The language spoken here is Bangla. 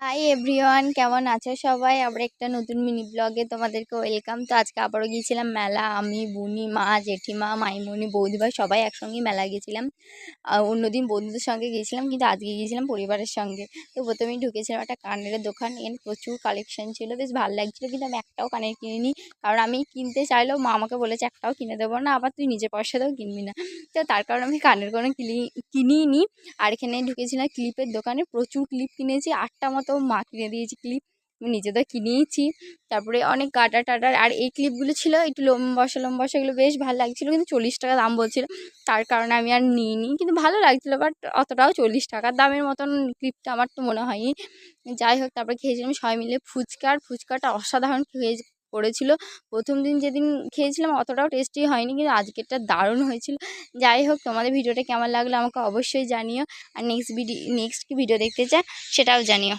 হাই এভরিওয়ান, কেমন আছো সবাই? আবার একটা নতুন মিনি ব্লগে তোমাদেরকে ওয়েলকাম। তো আজকে আবারও গিয়েছিলাম মেলা। আমি, বুনি, মা, জেঠিমা, মাইমুনি, বৌদিভাই সবাই একসঙ্গে মেলা গিয়েছিলাম। অন্যদিন বন্ধুদের সঙ্গে গিয়েছিলাম, কিন্তু আজকে গিয়েছিলাম পরিবারের সঙ্গে। তো প্রথমেই ঢুকেছিলাম একটা কানের দোকান। এখানে প্রচুর কালেকশন ছিল, বেশ ভালো লাগছিলো, কিন্তু আমি একটাও কানের কিনিনি। কারণ আমি কিনতে চাইলেও মা আমাকে বলেছে একটাও কিনে দেবো না, আবার তুই নিজের পয়সাতেও কিনবি না। তো তার কারণে আমি কানের কোনো কিনিই নি। আর এখানে ঢুকেছিলাম ক্লিপের দোকানে, প্রচুর ক্লিপ কিনেছি, 8টা মতো মা কিনে দিয়েছি ক্লিপ। আমি নিজে তো কিনেইছি। তারপরে অনেক কাটার টাটার, আর এই ক্লিপগুলো ছিল একটু লম্বাসা লম্বাসা, এগুলো বেশ ভালো লাগছিলো, কিন্তু 40 টাকা দাম বলছিল। তার কারণে আমি আর নিইনি, কিন্তু ভালো লাগছিলো, বাট অতটাও 40 টাকার দামের মতন ক্লিপটা আমার তো মনে হয়নি। যাই হোক, তারপরে খেয়েছিলাম সবাই মিলে ফুচকা, আর ফুচকাটা অসাধারণ করেছিল। প্রথম দিন যেদিন খেয়েছিলাম অতটাও টেস্টি হয়নি, কিন্তু আজকেরটা দারুণ হয়েছিল। যাই হোক, তোমাদের ভিডিওটা কেমন লাগলো আমাকে অবশ্যই জানিও। আর নেক্সট কি ভিডিও দেখতে চাই সেটাও জানিও।